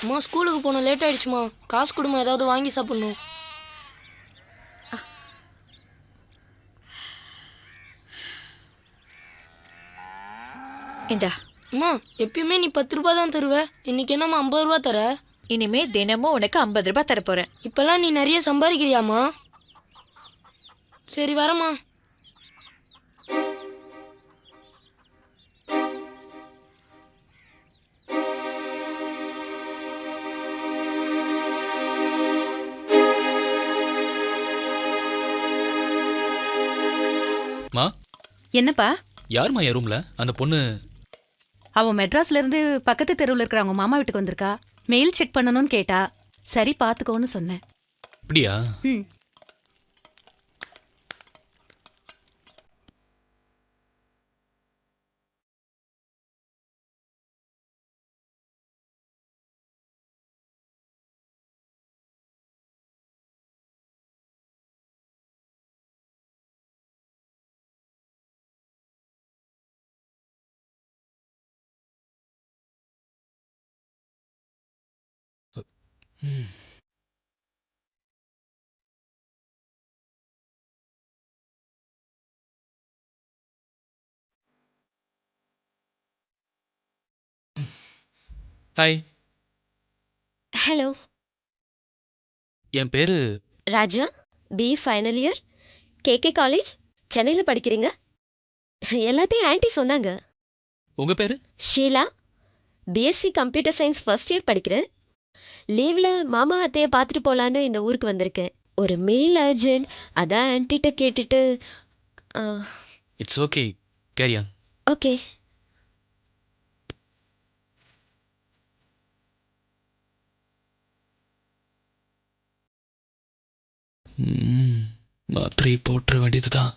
அம்மா ஸ்கூலுக்கு போன லேட் ஆயிடுச்சுமா. காசு கொடுமா, ஏதாவது வாங்கி சாப்பிடணும். இந்தா. அம்மா எப்பயுமே நீ 10 ரூபாய் தான் தருவ, இன்னைக்கு என்னம்மா 50 ரூபா தர? இனிமே தினமும் உனக்கு 50 ரூபாய் தரப்போறேன். இப்பெல்லாம் நீ நிறைய சம்பாதிக்கிறியாம்மா? சரி வரமா. மா என்னப்பா? யாருமா என் ரூம்ல அந்த பொண்ணு? அவ மெட்ராஸ்ல இருந்து பக்கத்து தெருவில் இருக்கிற அவங்க மாமா வீட்டுக்கு வந்திருக்கா. மெயில் செக் பண்ணணும்னு கேட்டா. சரி பாத்துக்கோன்னு சொன்னேன். அப்படியா? ம். Hi, hello. என் பேரு Raja. B final year, KK college, சென்னையில் படிக்கிறீங்க. எல்லாத்தையும் ஆன்ட்டி சொன்னாங்க. உங்க பேரு? Sheela. BSc computer science first year படிக்கிறேன். லீவில் மாமா அத்தையை பார்த்துட்டு போகலான்னு இந்த ஊருக்கு வந்திருக்கேன். ஒரு மெயில் அர்ஜென்ட், அதான் ஆன்ட்டிகிட்ட கேட்டுட்டு. இட்ஸ் ஓகே, கேரியா. ஓகே. மாத்திரை போட்டுற வேண்டியதுதான்.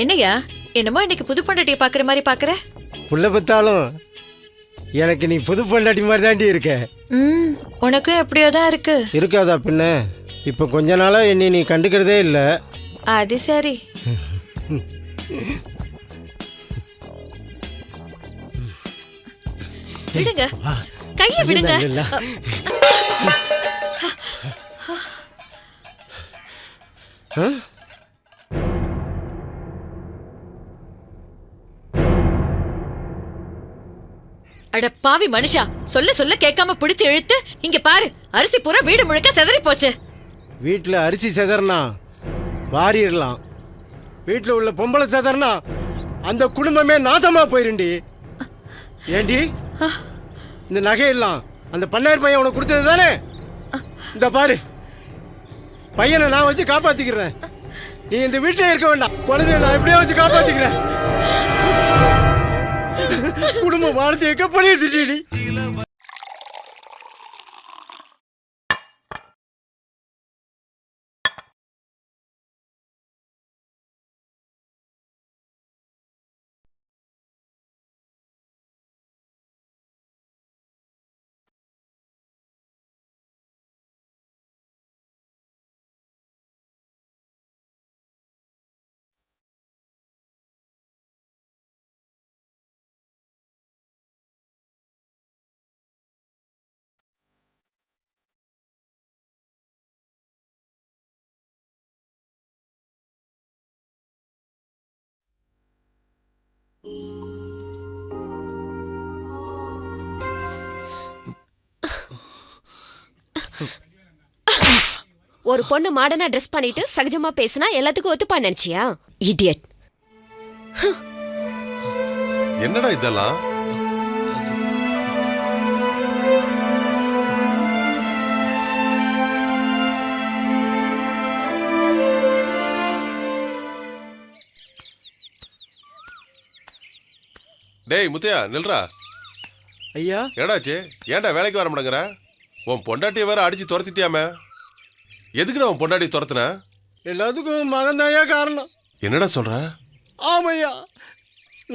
என்னையா என்னமோ இன்னைக்கு புது பொண்டாட்டியை பாக்குற மாதிரி பாக்குற? புள்ள பத்தாலும் எனக்கு நீ புது பொண்டாட்டி மாதிரி தாண்டி இருக்க. உனக்கும் எப்படியோ தான் இருக்கு. இருக்காதா பின்ன? இப்போ கொஞ்ச நாளா என்னை நீ கண்டுக்கிறதே இல்லை. அது சரி. விடுங்க, கையை விடுங்க. அட பாவி மனுஷா, சொல்ல சொல்ல கேட்காம பிடிச்சு இழுத்து இங்க பாரு, அரிசி பூரா வீடு முழுக்க செதறி போச்சு. வீட்டில் அரிசி செதறனா வாரிடலாம், வீட்டில் உள்ள பொம்பளை செதறனா அந்த குடும்பமே நாசமா போயிருண்டி. ஏண்டி இந்த நகையெல்லாம் அந்த பண்ணார் பையன் உனக்கு கொடுத்தது தானே? இந்த பாரு, பையனை நான் வச்சு காப்பாத்திக்கிறேன். நீ இந்த வீட்டிலே இருக்க வேண்டாம், குழந்தைய நான் எப்படியோ வச்சு காப்பாத்திக்கிறேன். குடும்பம் வாழ்த்து எக்க பண்ணிடுடி. ஒரு பொண்ணு மாடர்னா ட்ரெஸ் பண்ணிட்டு சகஜமா பேசினா எல்லாத்துக்கும் ஒத்துப்பா நினைச்சியா? இடியட். என்னடா இதெல்லாம்? டேய் முத்தையா நில்றா. ஐயா என்னடாச்சு? ஏன்டா வேலைக்கு வர மாட்டேங்கிற? உன் பொண்டாட்டியை வேற அடிச்சு துரத்திட்டியாமே. எதுக்குடா உன் பொண்டாட்டி துரத்துன? எல்லாத்துக்கும் மகன்தாயா காரணம். என்னடா சொல்ற? ஆமையா,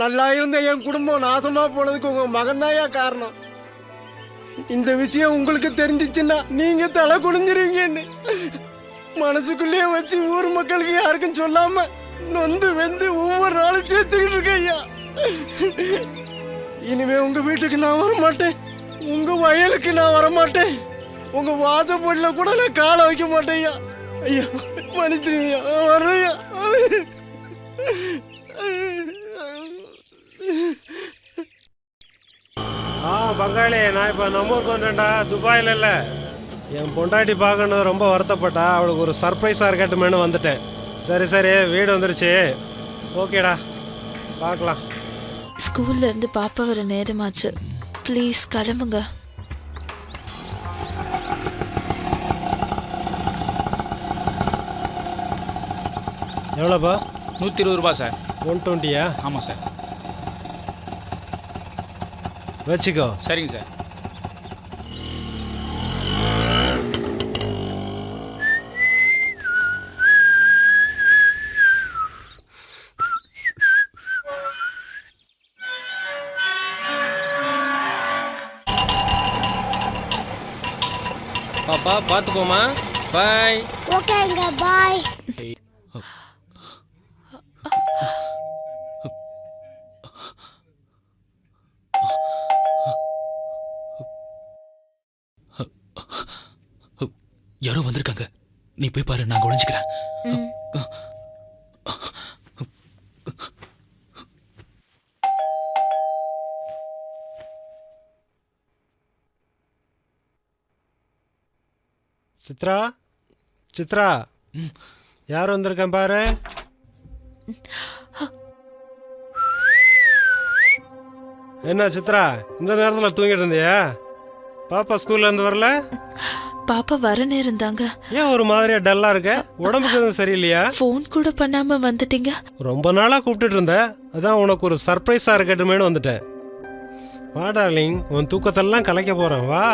நல்லா இருந்த என் குடும்பம் நாசமா போனதுக்கு உங்க மகன்தாயா காரணம். இந்த விஷயம் உங்களுக்கு தெரிஞ்சிச்சுன்னா நீங்க தலை குனிஞ்சிருவீங்கன்னு மனசுக்குள்ளேயே வச்சு ஊர் மக்களுக்கு யாருக்கும் சொல்லாம நொந்து வெந்து ஒவ்வொரு நாளும் சேர்த்துக்கிட்டு இருக்கேன் ஐயா. இனிமே உங்க வீட்டுக்கு நான் வரமாட்டேன், உங்க வயலுக்கு நான் வரமாட்டேன், உங்க வாசப்படியில கூட நான் காலை வைக்க மாட்டேன் ஐயா. ஐயா மன்னிச்சிருங்க, வரையா. பங்காளி, நான் இப்போ நம்ம ஊருக்கு வந்துட்டேன்டா, துபாயில் இல்லை. என் பொண்டாட்டி பார்க்கணும் ரொம்ப வருத்தப்பட்டா. அவளுக்கு ஒரு சர்ப்ரைஸாக இருக்கட்டுமேனு வந்துட்டேன். சரி சரி, வீடு வந்துருச்சு. ஓகேடா, பார்க்கலாம். ஸ்கூல்ல இருந்து பாப்பா வர நேரமாச்சு. ப்ளீஸ் கிளம்புங்க. எவ்வளோப்பா? 120 ரூபா சார். 120யா? ஆமாம் சார். வச்சுக்கோ. சரிங்க சார். பாப்பா பார்த்துக்கோமா. பாய். ஓகேங்க, பாய். யாரோ வந்திருக்காங்க, நீ போய் பாரு, நான் ஒளிஞ்சுக்கிறேன். சித்ரா, சித்ரா, யார் வந்திருக்கேன் பாரு. என்ன சித்ரா, இந்த நேரத்தில் தூங்கிட்டு இருந்தியா? பாப்பா ஸ்கூல்ல இருந்து வரல? பாப்பா வர நேரம் தாங்க. ஏன் ஒரு மாதிரியா டல்லா இருக்க? உடம்புக்கு எதுவும் சரியில்லையா? ஃபோன் கூட பண்ணாம வந்துட்டீங்க. ரொம்ப நாளா கூப்பிட்டுட்டு இருந்தேன், அதான் உனக்கு ஒரு சர்ப்ரைஸா இருக்கட்டுமேனு வந்துட்டேன். வா டார்லிங், உன் தூக்கத்தெல்லாம் கலைக்க போறேன், வா.